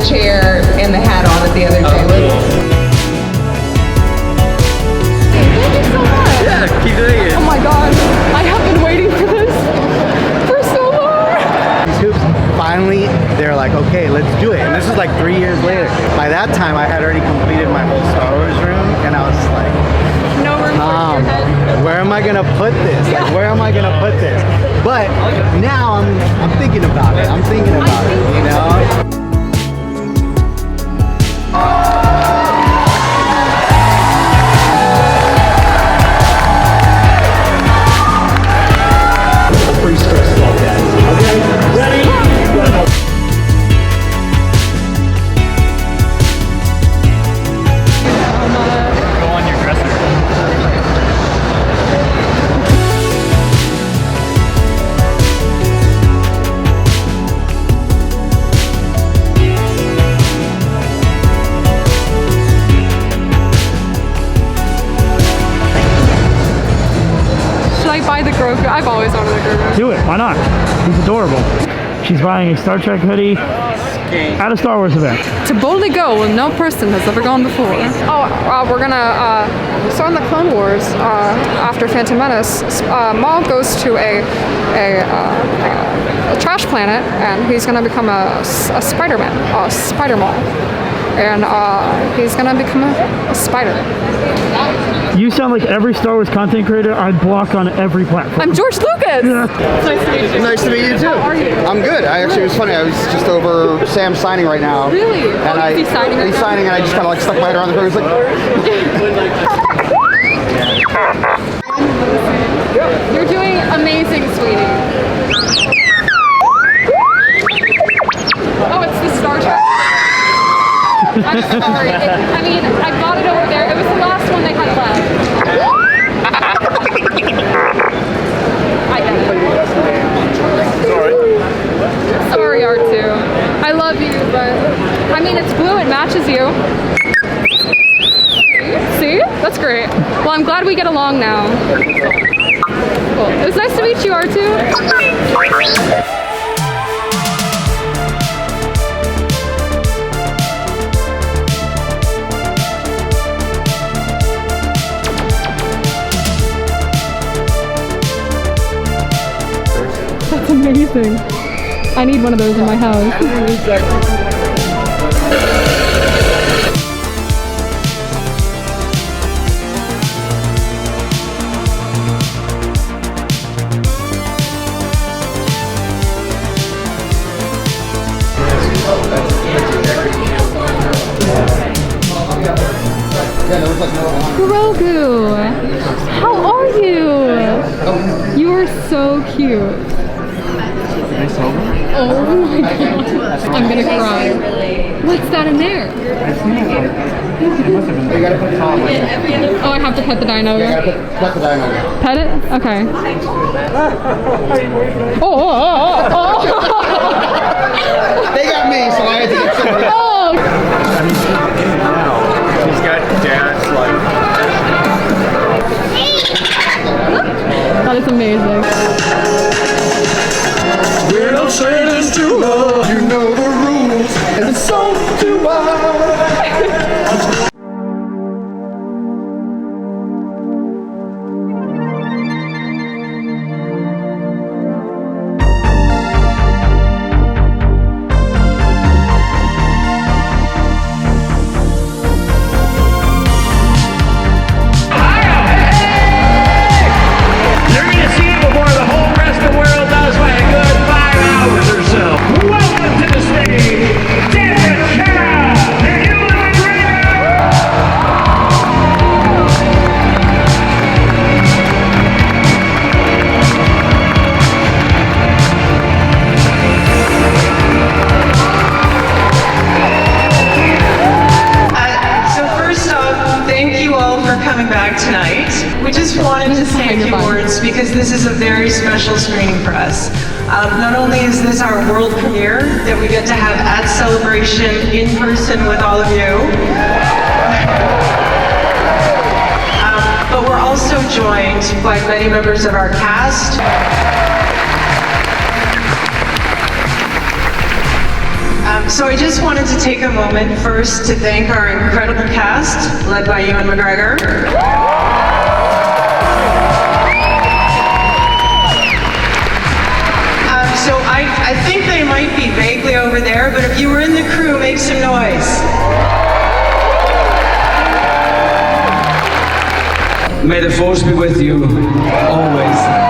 chair and the hat on it the other day. Thank you so much. Yeah, keep doing it. Oh my god, I have been waiting for this for so long. These hoops, finally, they're like, okay, let's do it. And this is like 3 years later. By that time, I had already completed my whole Star Wars room, and I was like, No room for your head. where am I gonna put this? Like, where am I gonna put this? But now I'm thinking about it. I'm thinking about it, you know? Pretty stressed about that. Okay, ready? Go. Go on your dresser. Should I buy the Grogu? I've always wanted a Grogu. Do it. Why not? He's adorable. She's buying a Star Trek hoodie at a Star Wars event. To boldly go where no person has ever gone before. We're gonna, so in the Clone Wars, after Phantom Menace, Maul goes to a trash planet, and he's gonna become a Spider-Man, a Spider-Maul. And he's gonna become a spider. You sound like every Star Wars content creator I'd block on every platform. I'm George Lucas! Yeah. It's nice to meet you. Nice to meet you too. How are you? I'm good. It was funny. I was just over Sam's signing right now. Really? And Oh, is he signing right he's now? signing, and I just kind of like stuck my head around the corner. It's like, You're doing amazing, sweetie. Oh, it's the Star Trek. I'm sorry. I mean, I bought it over there. It was the last one they had left. I get it. Sorry, R2. I love you, but I mean, it's blue. It matches you. See? That's great. Well, I'm glad we get along now. Cool. It was nice to meet you, R2. That's amazing. I need one of those in my house. Grogu, how are you? You are so cute. Oh my god, I'm gonna cry. What's that in there? you gotta put Tom on it. Oh, I have to pet the dino. You gotta pet the dino. Pet it? Okay. Oh. They got me, so I had to get somebody. Oh. He's got dad's like. That is amazing. We're no strangers to love. You know the rules, and so do I. Tonight. We just wanted to say a few words because this is a very special screening for us. Not only is this our world premiere that we get to have at Celebration in person with all of you, but we're also joined by many members of our cast. So I just wanted to take a moment first to thank our incredible cast, led by Ewan McGregor. So I think they might be vaguely over there, but if you were in the crew, make some noise. May the force be with you always.